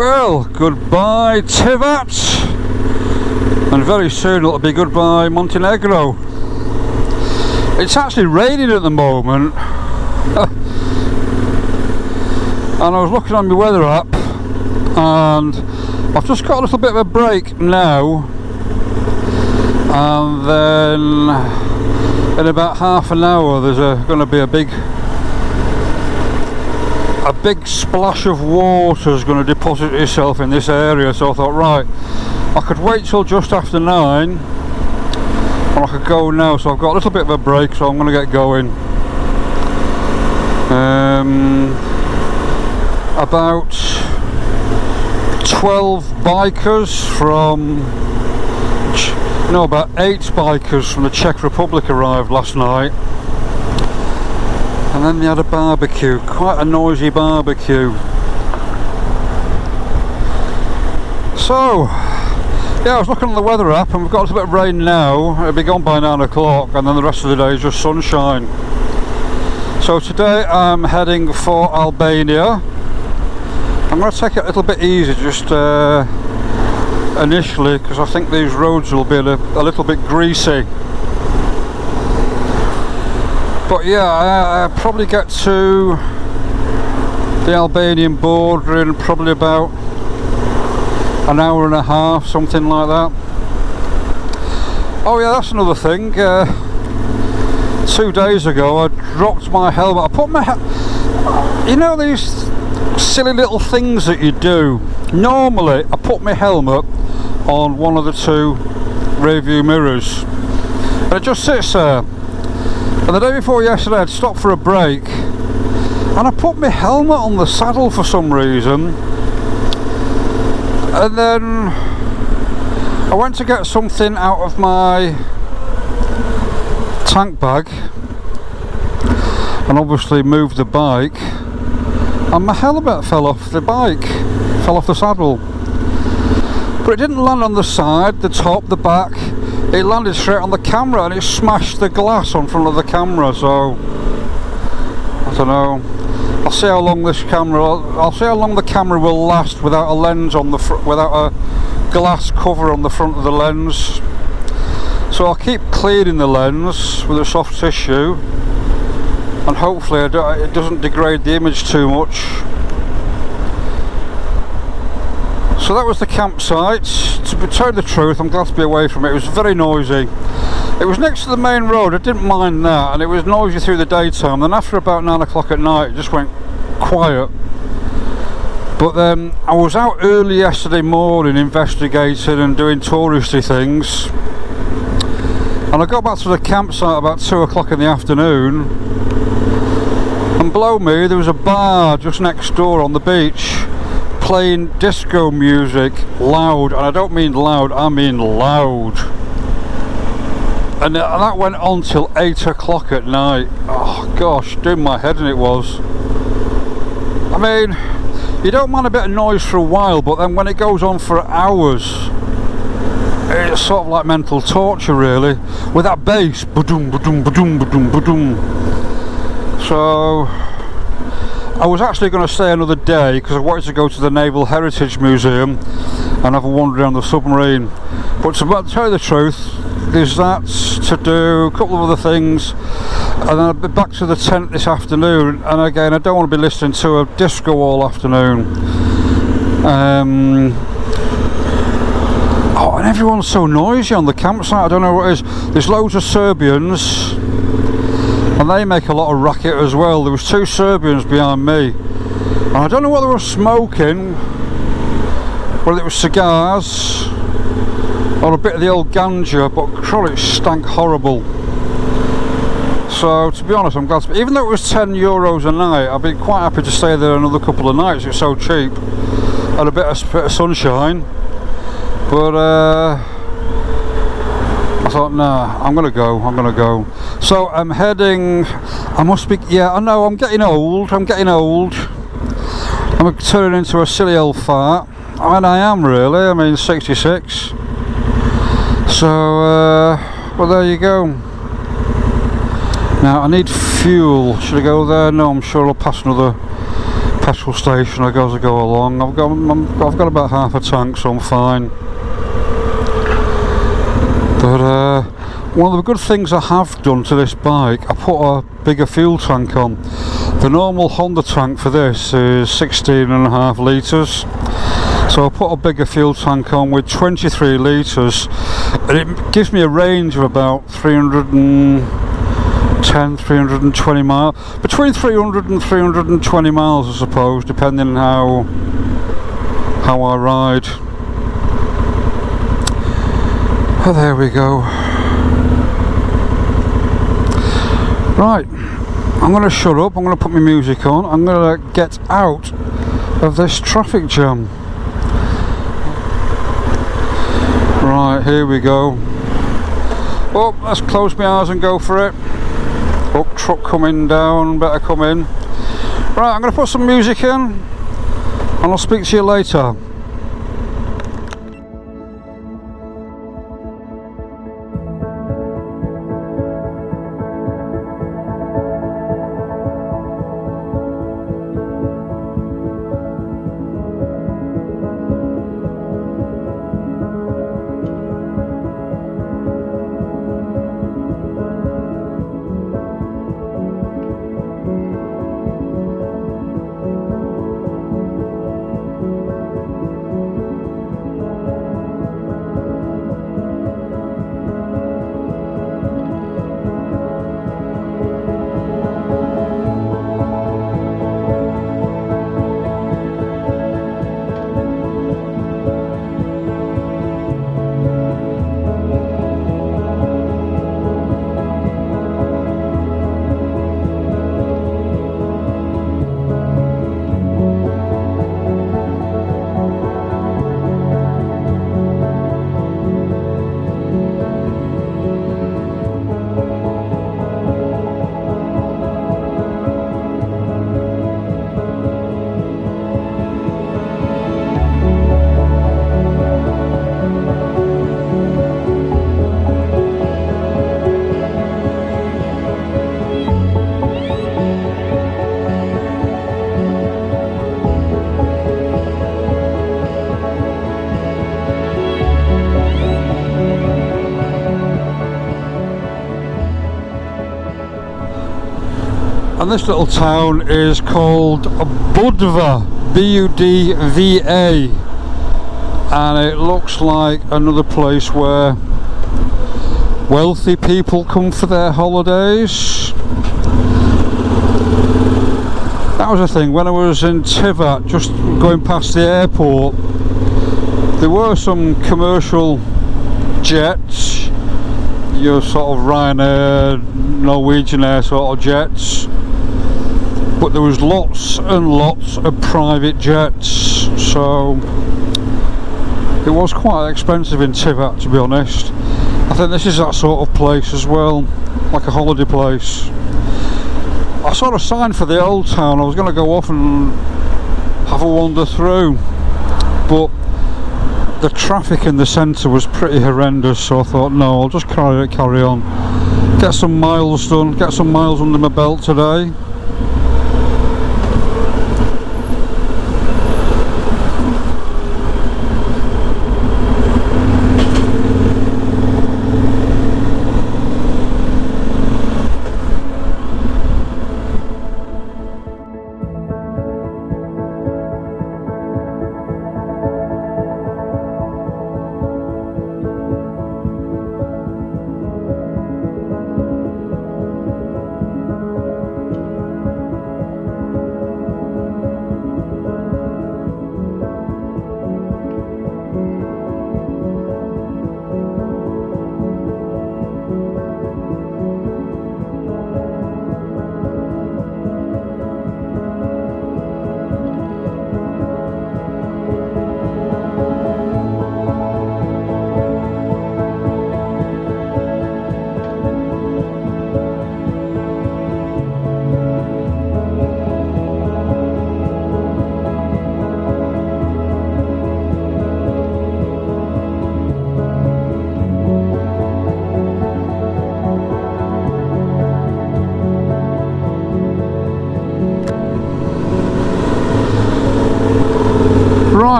Well, goodbye Tivat, and very soon it'll be goodbye Montenegro. It's actually raining at the moment, and I was looking on my weather app, and I've just got a little bit of a break now, and then in about half an hour there's going to be a big splash of water is going to deposit itself in this area. So I thought, right, I could wait till just after 9 or I could go now. So I've got a little bit of a break, so I'm going to get going. About 12 bikers from about 8 bikers from the Czech Republic arrived last night. And then they had a barbecue, quite a noisy barbecue. So, yeah, I was looking at the weather app and we've got a little bit of rain now. It'll be gone by 9 o'clock, and then the rest of the day is just sunshine. So today I'm heading for Albania. I'm going to take it a little bit easy just initially, because I think these roads will be a little bit greasy. But yeah, I probably get to the Albanian border in probably about an hour and a half, something like that. Oh yeah, that's another thing. 2 days ago I dropped my helmet. I put my you know these silly little things that you do. Normally I put my helmet on one of the 2 rear view mirrors and it just sits there. And the day before yesterday I'd stopped for a break and I put my helmet on the saddle for some reason, and then I went to get something out of my tank bag and obviously moved the bike, and my helmet fell off the bike, fell off the saddle. But it didn't land on the side, the top, the back. It landed straight on the camera and it smashed the glass on front of the camera. So I don't know. I'll see how long this camera. I'll see how long the camera will last without a lens on the without a glass cover on the front of the lens. So I'll keep cleaning the lens with a soft tissue, and hopefully it doesn't degrade the image too much. So that was the campsite. To tell you the truth, I'm glad to be away from it. It was very noisy. It was next to the main road, I didn't mind that, and it was noisy through the daytime. Then after about 9 o'clock at night it just went quiet. But then I was out early yesterday morning investigating and doing touristy things, and I got back to the campsite about 2 o'clock in the afternoon, and below me there was a bar just next door on the beach playing disco music loud, and I don't mean loud, I mean loud, and that went on till 8 o'clock at night. Oh gosh, doing my head in it was. I mean, you don't mind a bit of noise for a while, but then when it goes on for hours it's sort of like mental torture really, with that bass, ba-doom, ba-doom, ba-doom, ba-doom, ba-doom. So I was actually going to stay another day because I wanted to go to the Naval Heritage Museum and have a wander around the submarine. But to tell you the truth, there's that to do, a couple of other things, and then I'll be back to the tent this afternoon. And again, I don't want to be listening to a disco all afternoon. Oh, and everyone's so noisy on the campsite, I don't know what it is. There's loads of Serbians, and they make a lot of racket as well. There was 2 Serbians behind me, and I don't know what they were smoking, whether it was cigars or a bit of the old ganja, but it stank horrible. So to be honest, I'm glad to be, even though it was €10 a night, I'd be quite happy to stay there another couple of nights. It's so cheap and a bit of sunshine. But I thought, nah, I'm gonna go. So I'm heading, I must be, yeah, I know, I'm getting old. I'm turning into a silly old fart. I mean, I am really, I mean 66. So, well there you go. Now I need fuel. Should I go there? No, I'm sure I'll pass another petrol station as I go along. I've got about half a tank, so I'm fine. But one of the good things I have done to this bike, I put a bigger fuel tank on. The normal Honda tank for this is 16.5 litres. So I put a bigger fuel tank on with 23 litres, and it gives me a range of about 320 miles, between 300 and 320 miles I suppose, depending on how I ride. Oh, there we go. Right, I'm going to shut up, I'm going to put my music on, I'm going to get out of this traffic jam. Right, here we go. Oh, let's close my eyes and go for it. Oh, truck coming down, better come in. Right, I'm going to put some music in and I'll speak to you later. And this little town is called Budva, B-U-D-V-A, and it looks like another place where wealthy people come for their holidays. That was the thing, when I was in Tivat, just going past the airport, there were some commercial jets, your sort of Ryanair, Norwegian Air sort of jets, but there was lots and lots of private jets, so it was quite expensive in Tivat, to be honest. I think this is that sort of place as well, like a holiday place. I saw a sign for the old town. I was going to go off and have a wander through, but the traffic in the centre was pretty horrendous, so I thought no, I'll just carry on, get some miles done, get some miles under my belt today.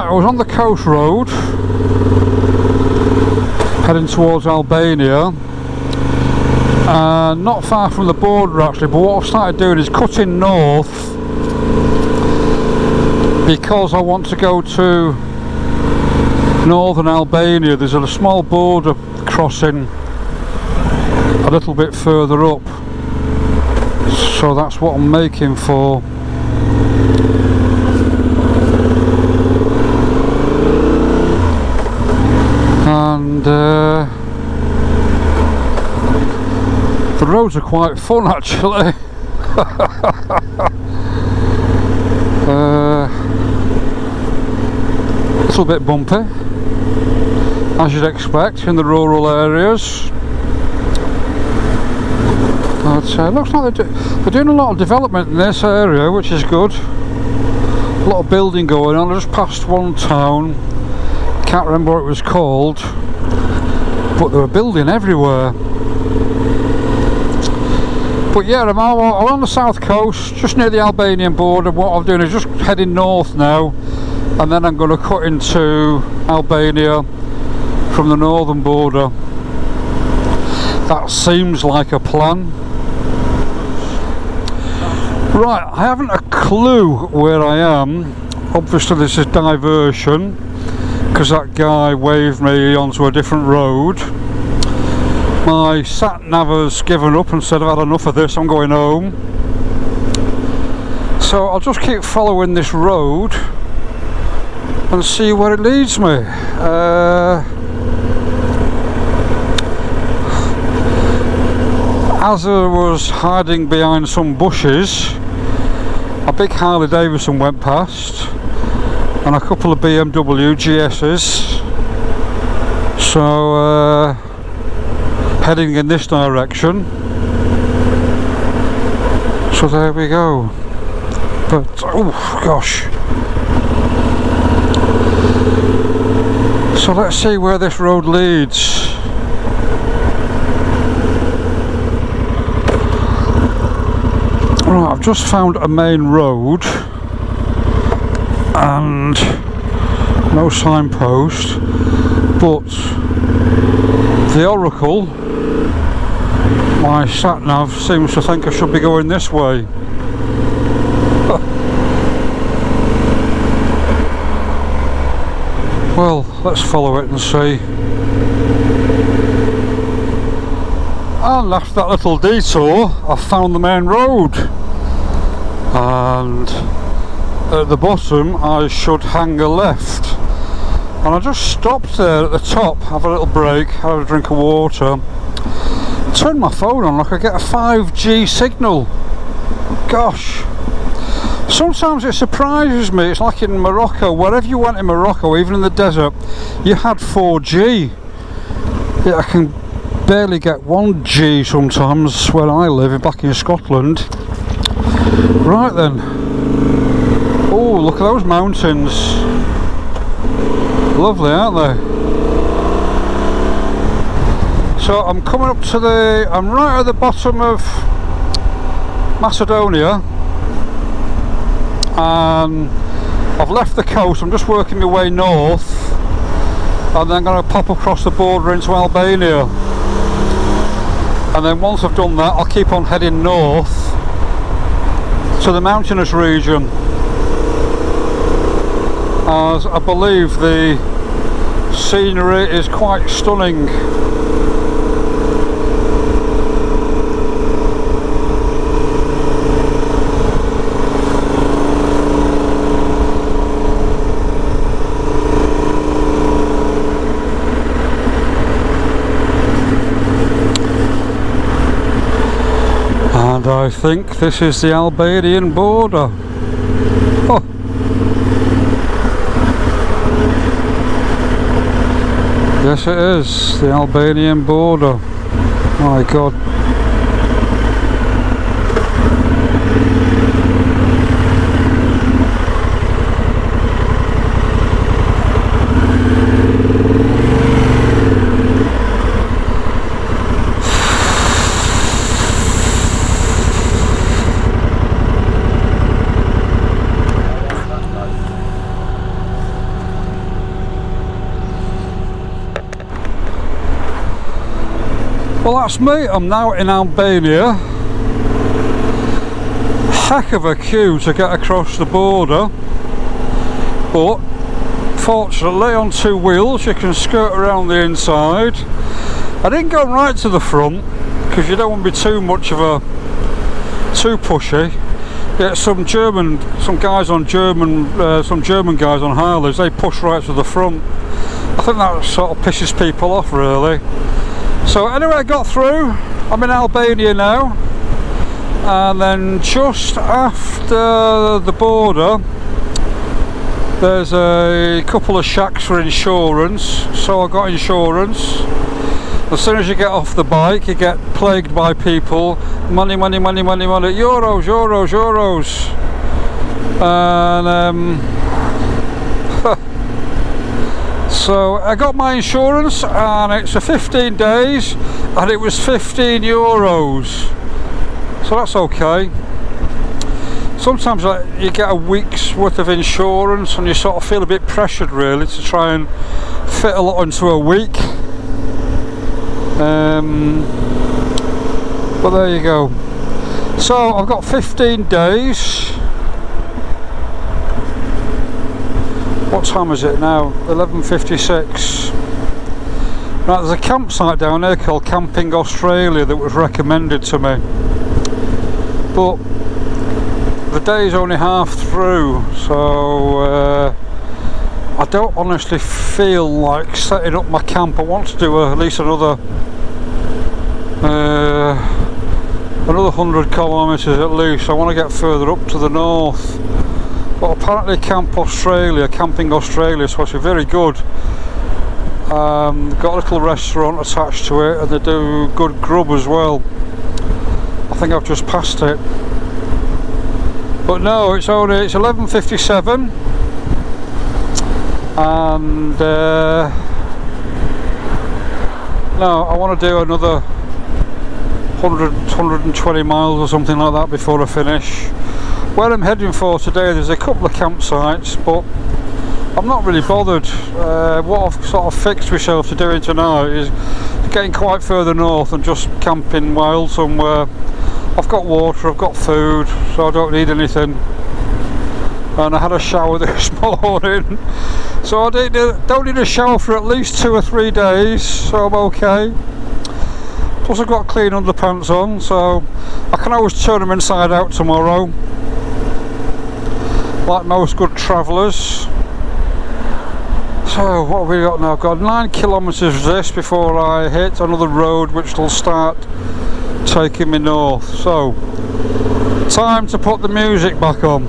Right, I was on the coast road heading towards Albania, not far from the border actually, but what I've started doing is cutting north because I want to go to northern Albania. There's a small border crossing a little bit further up, so that's what I'm making for. And the roads are quite fun actually. A little bit bumpy, as you'd expect in the rural areas, but it looks like they're doing a lot of development in this area, which is good. A lot of building going on. I just passed one town, can't remember what it was called, but they were building everywhere. But yeah, I'm on the south coast, just near the Albanian border. What I'm doing is just heading north now, and then I'm going to cut into Albania from the northern border. That seems like a plan. Right, I haven't a clue where I am. Obviously this is diversion, because that guy waved me onto a different road. My sat-nav has given up and said I've had enough of this, I'm going home. So I'll just keep following this road and see where it leads me. As I was hiding behind some bushes, a big Harley Davidson went past and a couple of BMW GS's. So heading in this direction, so there we go. But oh gosh, so let's see where this road leads. Right, I've just found a main road and no signpost, but the Oracle, my sat-nav, seems to think I should be going this way. Well, let's follow it and see. And after that little detour, I found the main road. And at the bottom, I should hang a left. And I just stopped there at the top, have a little break, have a drink of water. Turned my phone on, like I get a 5G signal. Gosh. Sometimes it surprises me. It's like in Morocco, wherever you went in Morocco, even in the desert, you had 4G. Yeah, I can barely get 1G sometimes where I live, back in Scotland. Right then. Oh, look at those mountains. Lovely, aren't they? So I'm coming up to I'm right at the bottom of Macedonia, and I've left the coast. I'm just working my way north, and then I'm going to pop across the border into Albania, and then once I've done that, I'll keep on heading north to the mountainous region, as I believe the scenery is quite stunning. And I think this is the Albanian border. Oh. Yes, it is the Albanian border. My God. Well, that's me. I'm now in Albania. Heck of a queue to get across the border, but fortunately on two wheels you can skirt around the inside. I didn't go right to the front because you don't want to be too much of a too pushy. Yeah, some German guys on Harleys, they push right to the front. I think that sort of pisses people off really. So anyway, I got through. I'm in Albania now, and then just after the border there's a couple of shacks for insurance, so I got insurance. As soon as you get off the bike you get plagued by people, money, money, money, money, money, euros, euros, euros, and so I got my insurance, and it's for 15 days, and it was 15 euros, so that's okay. Sometimes you get a week's worth of insurance and you sort of feel a bit pressured really to try and fit a lot into a week. But there you go. So I've got 15 days. What time is it now? 11:56. Right, there's a campsite down here called Camping Australia that was recommended to me, but the day's only half through, so I don't honestly feel like setting up my camp. I want to do at least another 100 kilometres at least. I want to get further up to the north. But apparently Camping Australia is supposed to be very good. They've got a little restaurant attached to it, and they do good grub as well. I think I've just passed it. But no, it's 11:57, and no, I want to do another 120 miles or something like that before I finish. Where I'm heading for today, there's a couple of campsites, but I'm not really bothered. What I've sort of fixed myself to doing tonight is getting quite further north and just camping wild somewhere. I've got water, I've got food, so I don't need anything. And I had a shower this morning, so I don't need a shower for at least 2 or 3 days, so I'm okay. Plus I've got clean underpants on, so I can always turn them inside out tomorrow, like most good travellers. So what have we got now? I've got 9 kilometres of this before I hit another road which will start taking me north. So time to put the music back on.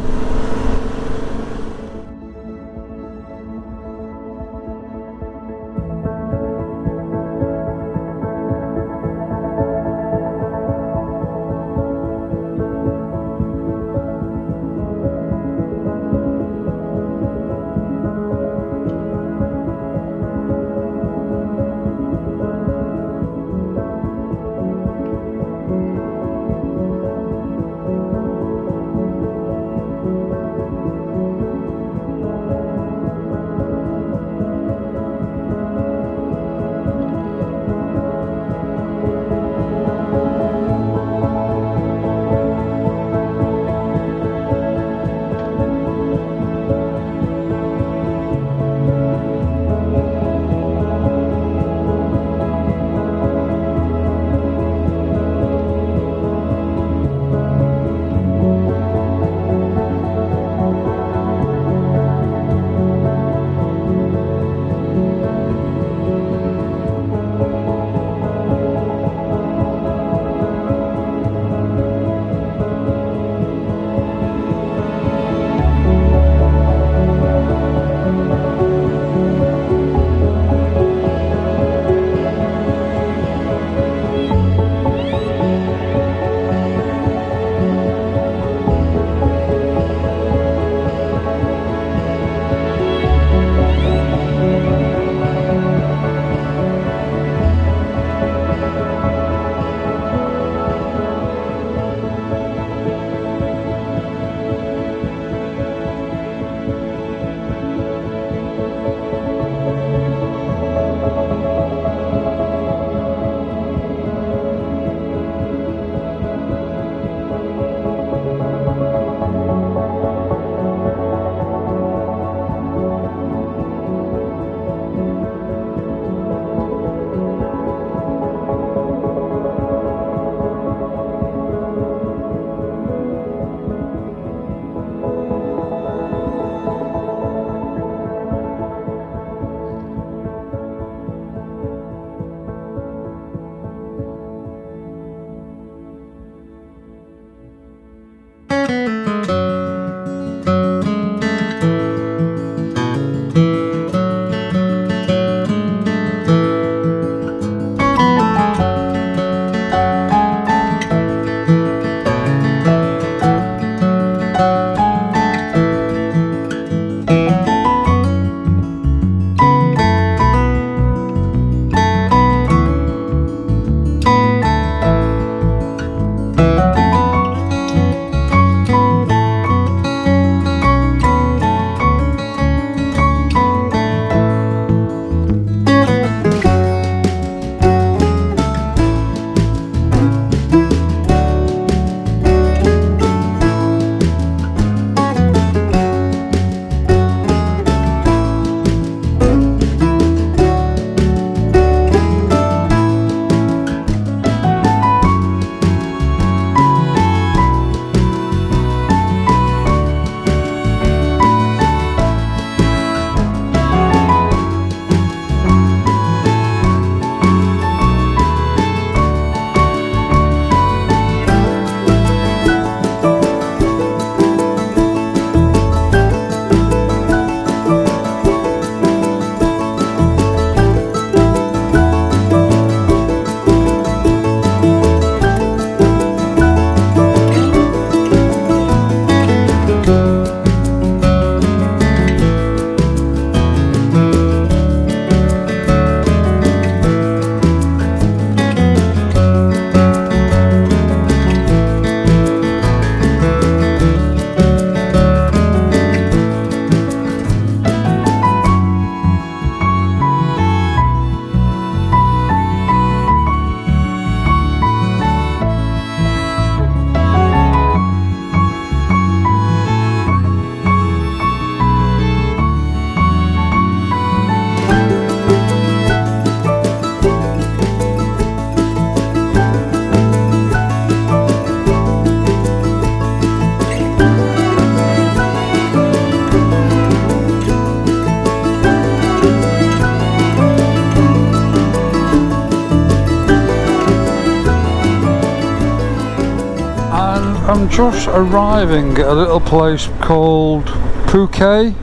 just arriving at a little place called Puke,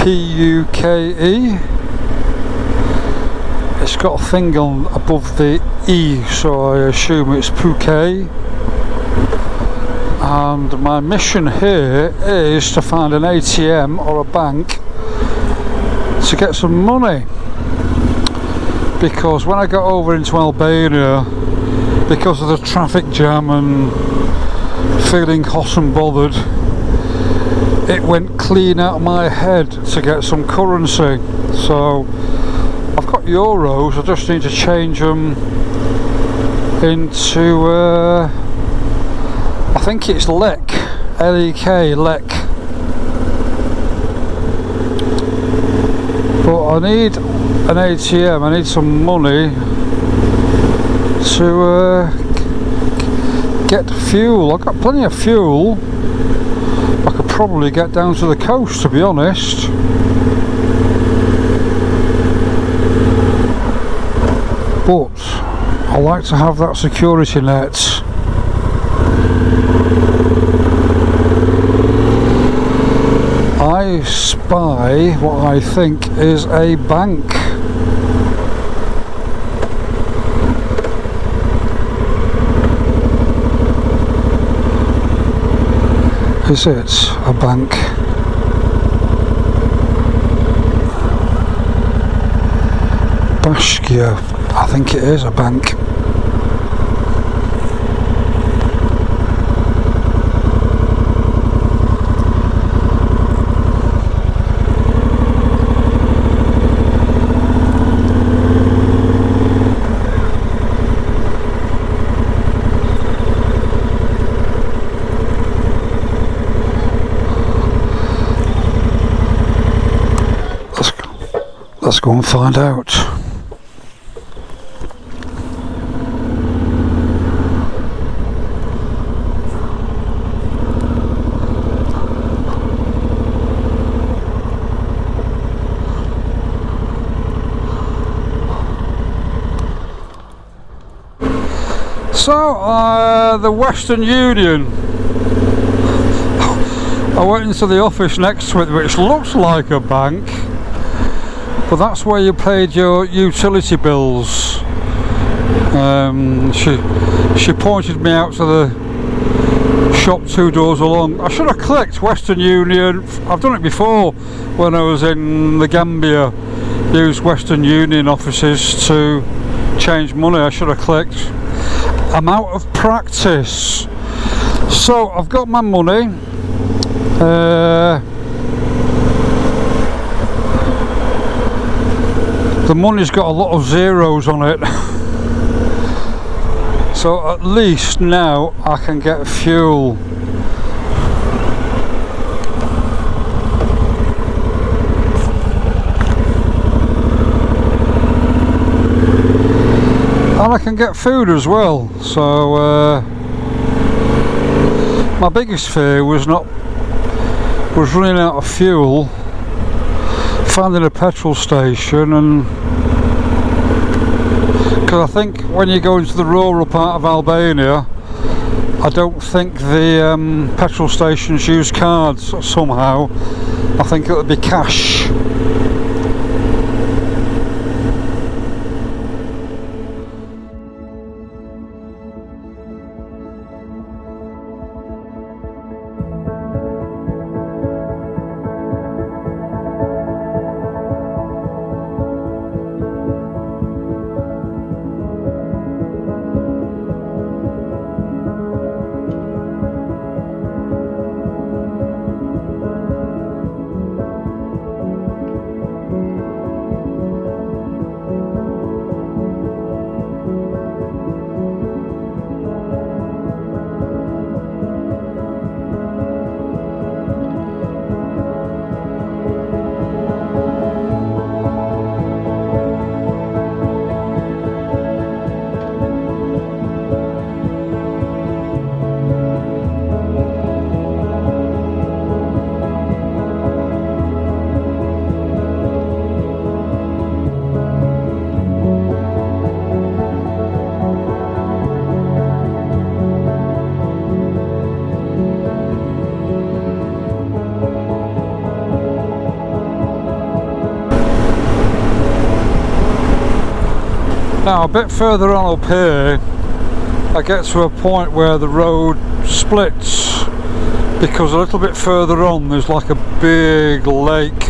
P-U-K-E. It's got a thing on above the E, so I assume it's Puke. And my mission here is to find an ATM or a bank to get some money, because when I got over into Albania, because of the traffic jam and feeling hot and bothered, it went clean out of my head to get some currency. So I've got euros, I just need to change them into I think it's lek, L-E-K, lek. But I need an ATM, I need some money to get fuel. I've got plenty of fuel. I could probably get down to the coast, to be honest. But I like to have that security net. I spy what I think is a bank. Is it a bank? Bashkia, I think it is a bank. Let's go and find out. So, the Western Union. I went into the office next to it, which looks like a bank. But that's where you paid your utility bills. She pointed me out to the shop 2 doors along. I should have clicked Western Union. I've done it before when I was in the Gambia. Used Western Union offices to change money. I should have clicked. I'm out of practice. So I've got my money. The money's got a lot of zeros on it. So at least now I can get fuel. And I can get food as well. So my biggest fear was running out of fuel, finding a petrol station, and because I think when you go into the rural part of Albania, I don't think the petrol stations use cards somehow. I think it'll be cash. Now a bit further on up here I get to a point where the road splits, because a little bit further on there's like a big lake,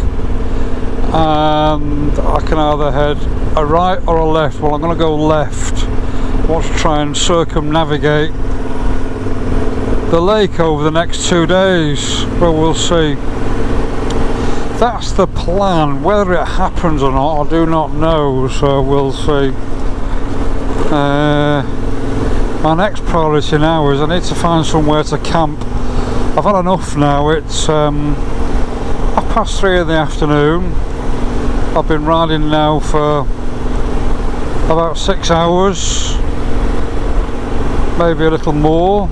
and I can either head a right or a left. Well, I'm going to go left. I want to try and circumnavigate the lake over the next 2 days. Well, we'll see. That's the plan. Whether it happens or not, I do not know, so we'll see. My next priority now is I need to find somewhere to camp. I've had enough now. It's 3:30 in the afternoon. I've been riding now for about 6 hours, maybe a little more,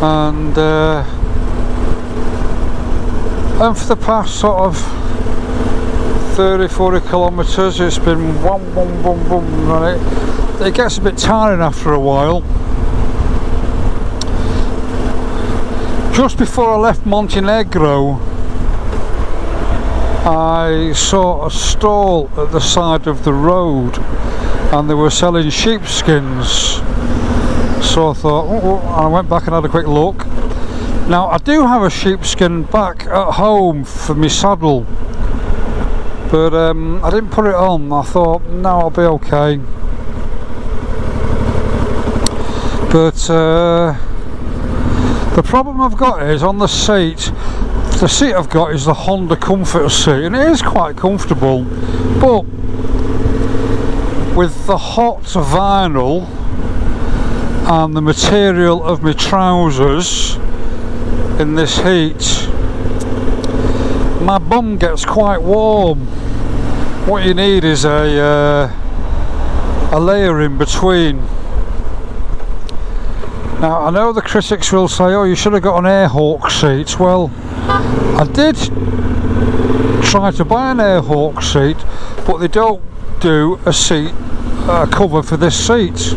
and for the past sort of 30-40 kilometres it's been boom, boom, boom, boom, and it gets a bit tiring after a while. Just before I left Montenegro, I saw a stall at the side of the road and they were selling sheepskins, so I thought, oh, and I went back and had a quick look. Now I do have a sheepskin back at home for my saddle, but I didn't put it on. I thought, no, I'll be okay. But the problem I've got is on the seat. The seat I've got is the Honda Comfort seat, and it is quite comfortable, but with the hot vinyl and the material of my trousers in this heat, my bum gets quite warm. What you need is a layer in between. Now I know the critics will say, oh, you should have got an Airhawk seat. Well, I did try to buy an Airhawk seat, but they don't do a seat cover for this seat,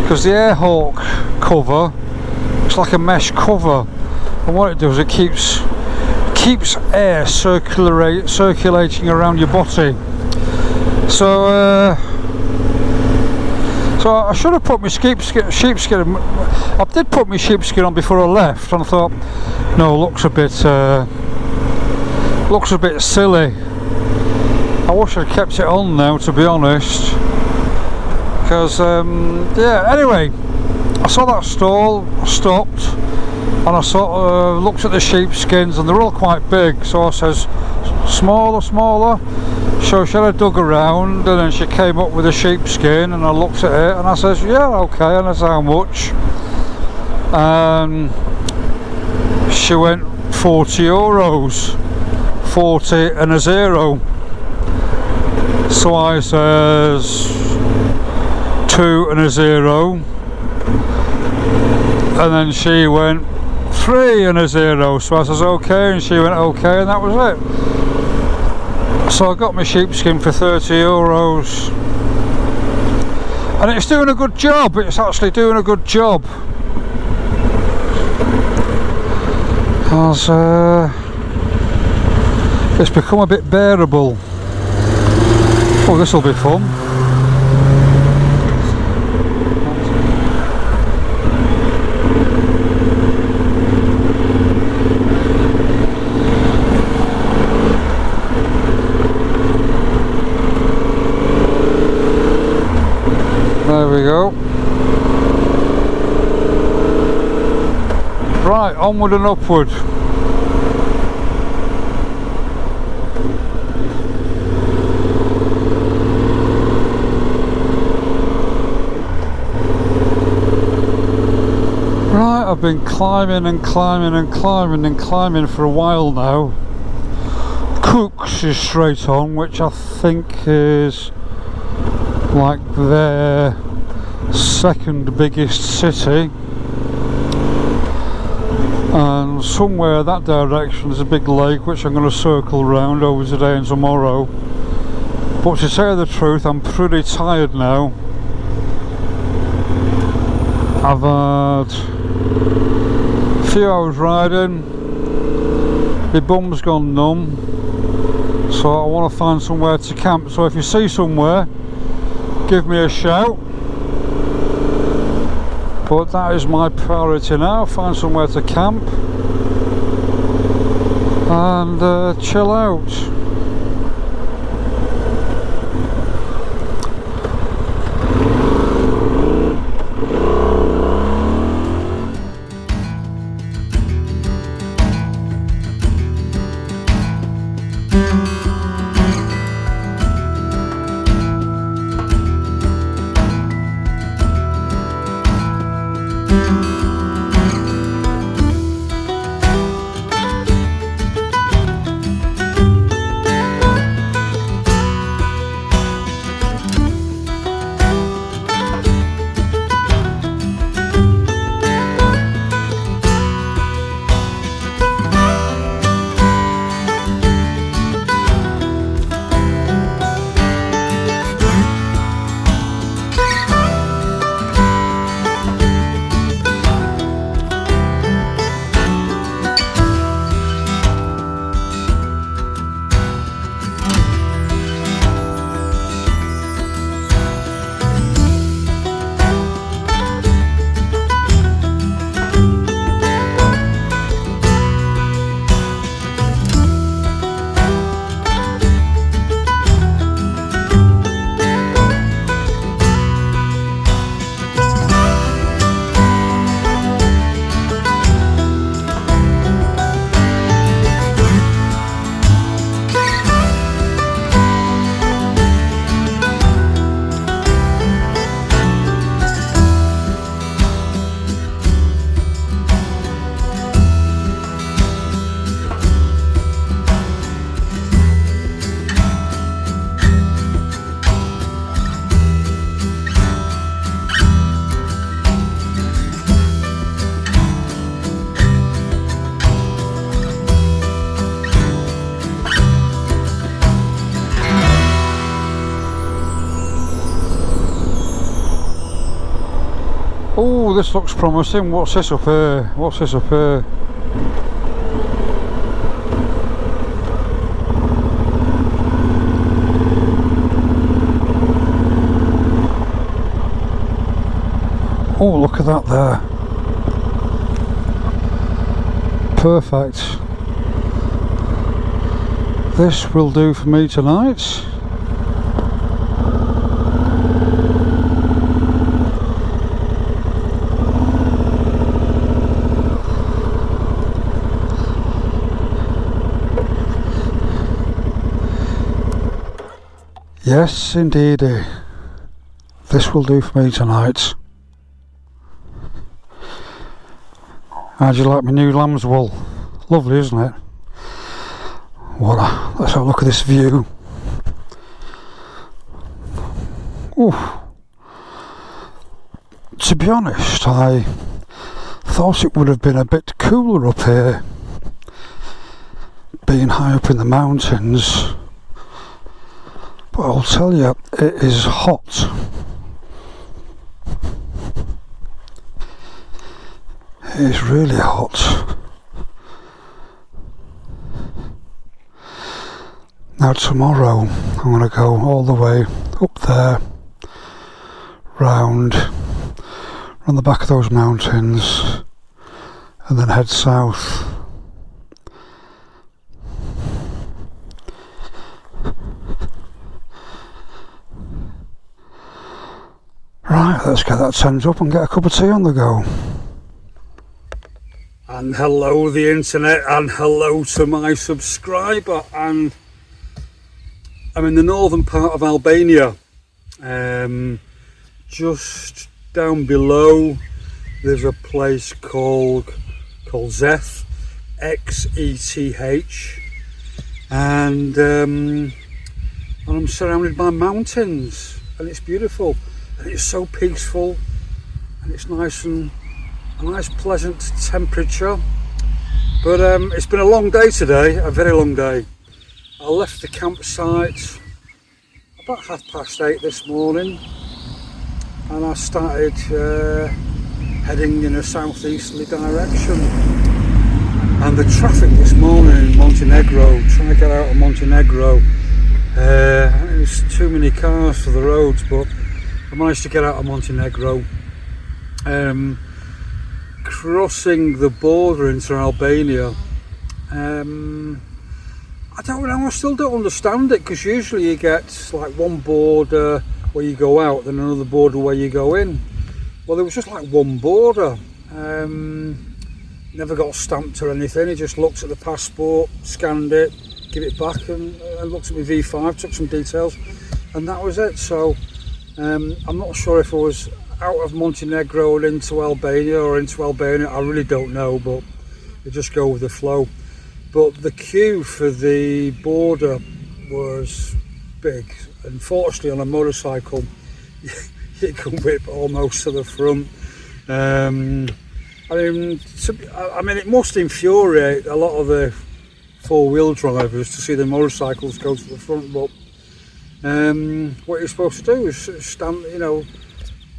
because the Airhawk cover, it's like a mesh cover, and what it does, it keeps air circulating around your body. So I should have put my sheepskin. I did put my sheepskin on before I left, and I thought, no, looks a bit silly. I wish I'd kept it on now, to be honest. Because yeah. Anyway, I saw that stall, I stopped, and I sort of looked at the sheepskins, and they're all quite big. So I says, smaller. So she had a dug around, and then she came up with a sheepskin, and I looked at it, and I says, yeah, okay, and that's how much. She went €40, 40 and a 0. So I says 2 and a 0, and then she went 3 and a 0. So I says okay, and she went okay, and that was it. So I got my sheepskin for €30, and it's doing a good job. It's actually doing a good job, because it's become a bit bearable. Oh, this will be fun. There we go. Right, onward and upward. Right, I've been climbing for a while now. Puke is straight on, which I think is like their second biggest city, and somewhere that direction is a big lake which I'm going to circle around over today and tomorrow. But to tell you the truth, I'm pretty tired now. I've had a few hours riding, my bum's gone numb, So I want to find somewhere to camp. So if you see somewhere, give me a shout. But that is my priority now, find somewhere to camp and chill out. Oh, this looks promising. What's this up here? What's this up here? Oh, look at that there. Perfect. This will do for me tonight. Yes, indeed. This will do for me tonight. How'd you like my new lamb's wool? Lovely, isn't it? Let's have a look at this view. Ooh. To be honest, I thought it would have been a bit cooler up here, being high up in the mountains. But I'll tell you, it is hot. It is really hot. Now tomorrow I'm going to go all the way up there, round the back of those mountains, and then head south. Right, let's get that tent up and get a cup of tea on the go. And hello the internet, and hello to my subscriber, and I'm in the northern part of Albania. Just down below there's a place called Zeth, Xeth, and I'm surrounded by mountains, and it's beautiful, and it's so peaceful, and it's nice and a nice pleasant temperature. But it's been a long day today, a very long day. I left the campsite about 8:30 this morning, and I started heading in a southeasterly direction. And the traffic this morning in Montenegro, trying to get out of Montenegro, there's too many cars for the roads, but I managed to get out of Montenegro. Crossing the border into Albania. I don't know, I still don't understand it, because usually you get like one border where you go out, then another border where you go in. Well, there was just like one border. Never got stamped or anything. He just looked at the passport, scanned it, give it back, and looked at my V5, took some details, and that was it. So I'm not sure if I was out of Montenegro and into Albania, or into Albania, I really don't know, but you just go with the flow. But the queue for the border was big. Unfortunately, on a motorcycle, you can whip almost to the front. I mean, it must infuriate a lot of the four-wheel drivers to see the motorcycles go to the front, but what you're supposed to do is stand,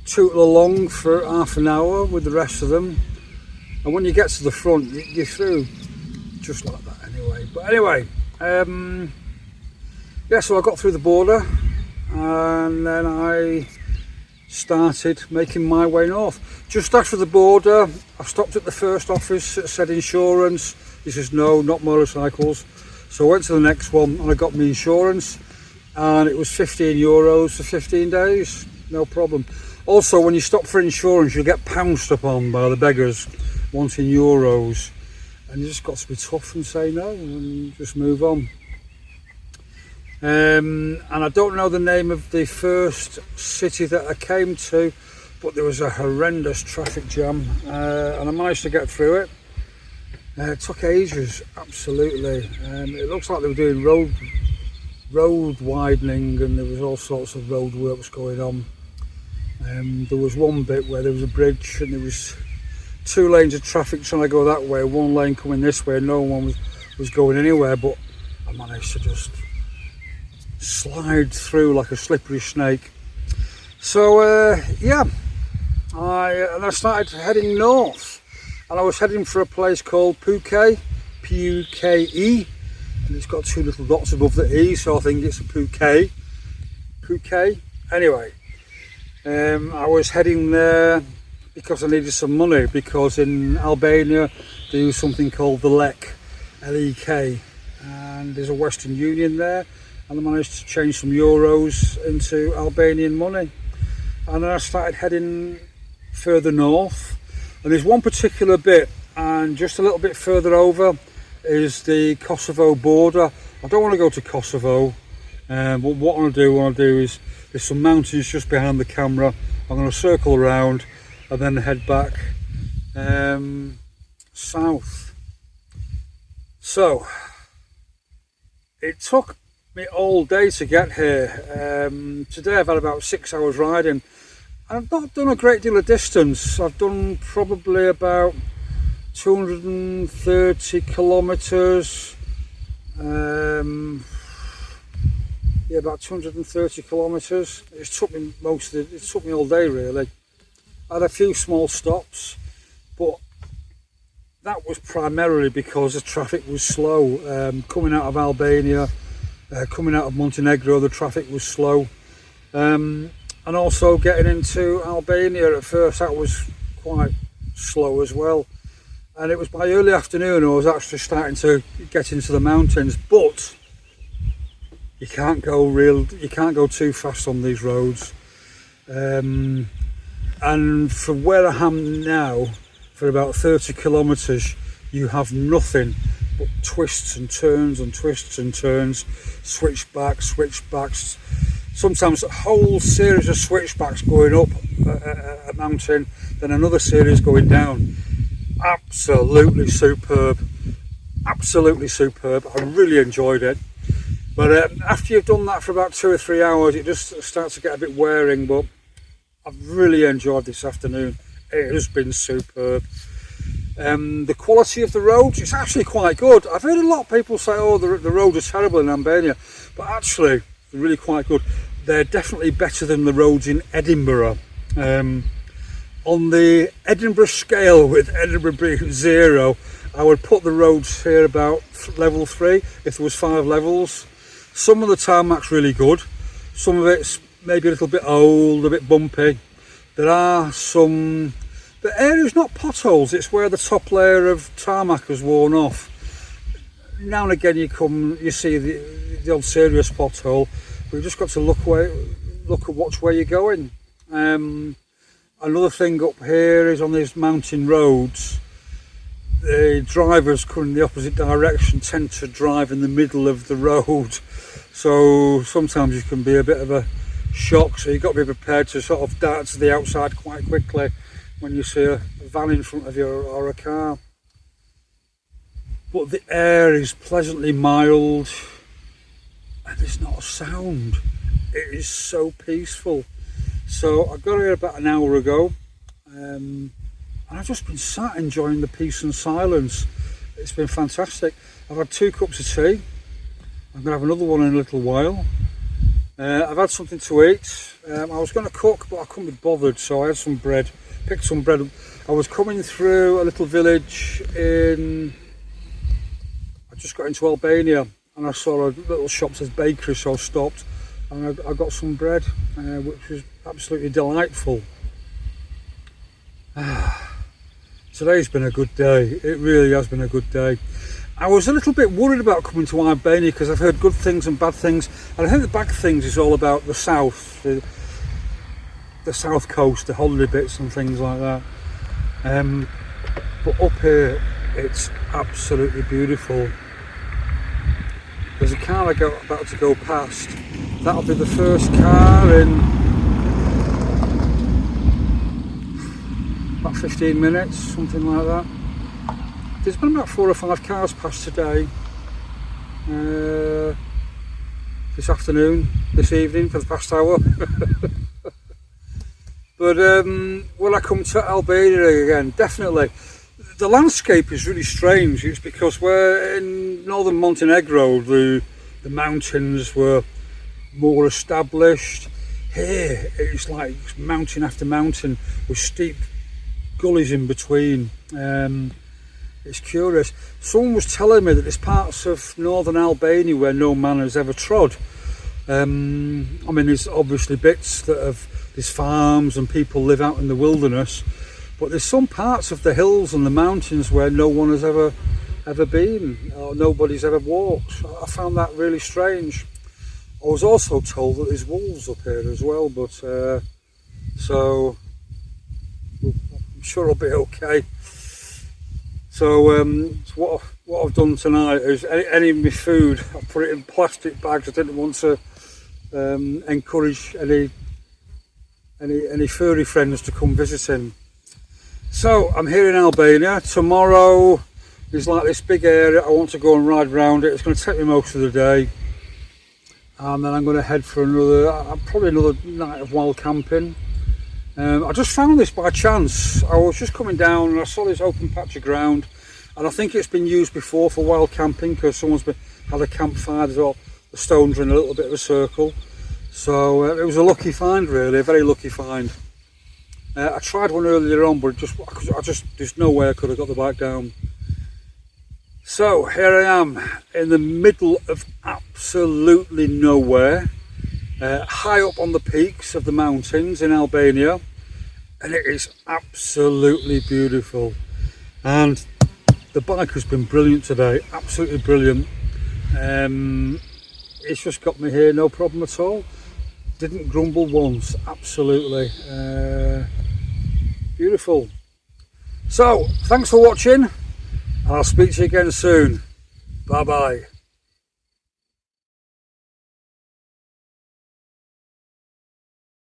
tootle along for half an hour with the rest of them, and when you get to the front, you're through just like that anyway. But anyway, yeah, so I got through the border, and then I started making my way north. Just after the border, I stopped at the first office that said insurance. He says no, not motorcycles. So I went to the next one and I got my insurance, and it was €15 for 15 days, no problem. Also, when you stop for insurance, you'll get pounced upon by the beggars wanting euros, and you just got to be tough and say no and just move on. And I don't know the name of the first city that I came to, but there was a horrendous traffic jam, and I managed to get through it. It took ages, absolutely. It looks like they were doing road widening, and there was all sorts of road works going on. There was one bit where there was a bridge, and there was 2 lanes of traffic trying to go that way, 1 lane coming this way, and no one was going anywhere, but I managed to just slide through like a slippery snake. So yeah, I started heading north, and I was heading for a place called Puke, P-U-K-E, and it's got 2 little dots above the E, so I think it's a Puke. Anyway, I was heading there because I needed some money, because in Albania they use something called the LEK, L-E-K, and there's a Western Union there, and I managed to change some euros into Albanian money. And then I started heading further north, and there's one particular bit, and just a little bit further over is the Kosovo border. I don't want to go to Kosovo, but what I want to do is, there's some mountains just behind the camera. I'm going to circle around and then head back south. So it took me all day to get here. Today I've had about 6 hours riding. I've not done a great deal of distance. I've done probably about 230 kilometres. Yeah, about 230 kilometres. It took me all day really. I had a few small stops, but that was primarily because the traffic was slow. Coming out of Albania, coming out of Montenegro, the traffic was slow. And also getting into Albania at first, that was quite slow as well. And it was by early afternoon I was actually starting to get into the mountains, but you can't go too fast on these roads. And from where I am now, for about 30 kilometres, you have nothing but twists and turns and twists and turns, switchbacks, sometimes a whole series of switchbacks going up a mountain, then another series going down. Absolutely superb, absolutely superb. I really enjoyed it. But after you've done that for about 2 or 3 hours, it just starts to get a bit wearing, but I've really enjoyed this afternoon. It has been superb. The quality of the roads, it's actually quite good. I've heard a lot of people say, oh, the roads are terrible in Albania, but actually they're really quite good. They're definitely better than the roads in Edinburgh. On the Edinburgh scale, with Edinburgh being 0 I would put the roads here about level 3 if there was 5 levels. Some of the tarmac's really good, some of it's maybe a little bit old, a bit bumpy. There are some, the area's not potholes, it's where the top layer of tarmac has worn off. Now and again you see the odd serious pothole, but you've just got to look at which way you're going. Another thing up here is on these mountain roads, the drivers coming in the opposite direction tend to drive in the middle of the road, so sometimes you can be a bit of a shock, so you've got to be prepared to sort of dart to the outside quite quickly when you see a van in front of you or a car. But the air is pleasantly mild and there's not a sound. It is so peaceful. So I got here about an hour ago, and I've just been sat enjoying the peace and silence. It's been fantastic. I've had 2 cups of tea. I'm going to have another one in a little while. I've had something to eat. I was going to cook, but I couldn't be bothered, so I had some bread. Picked some bread. I was coming through a little village I just got into Albania, and I saw a little shop that says bakery, so I stopped and I got some bread, which was absolutely delightful. Today's been a good day. It really has been a good day. I was a little bit worried about coming to Albania because I've heard good things and bad things, and I think the bad things is all about the south, the south coast, the holiday bits and things like that. But up here it's absolutely beautiful. There's a car about to go past. That'll be the first car in about 15 minutes, something like that. There's been about 4 or 5 cars past today, this afternoon, this evening, for the past hour. But will I come to Albania again? Definitely. The landscape is really strange. It's because we're in northern Montenegro, the mountains were more established. Here it's like mountain after mountain with steep gullies in between. It's curious. Someone was telling me that there's parts of northern Albania where no man has ever trod. I mean, there's obviously bits there's farms and people live out in the wilderness, but there's some parts of the hills and the mountains where no one has ever been, or nobody's ever walked. I found that really strange. I was also told that there's wolves up here as well, but so I'm sure I'll be okay. So what I've done tonight is any of my food, I put it in plastic bags. I didn't want to encourage any furry friends to come visiting. So I'm here in Albania. Tomorrow is like this big area. I want to go and ride around it. It's going to take me most of the day, and then I'm going to head for probably another night of wild camping. I just found this by chance. I was just coming down and I saw this open patch of ground, and I think it's been used before for wild camping because someone's had a campfire. The stones are in a little bit of a circle, so it was a lucky find, really, a very lucky find. I tried one earlier on, but there's no way I could have got the bike down. So here I am in the middle of absolutely nowhere, high up on the peaks of the mountains in Albania, and it is absolutely beautiful. And the bike has been brilliant today, absolutely brilliant. It's just got me here, no problem at all. Didn't grumble once, absolutely. Beautiful. So, thanks for watching. I'll speak to you again soon. Bye bye.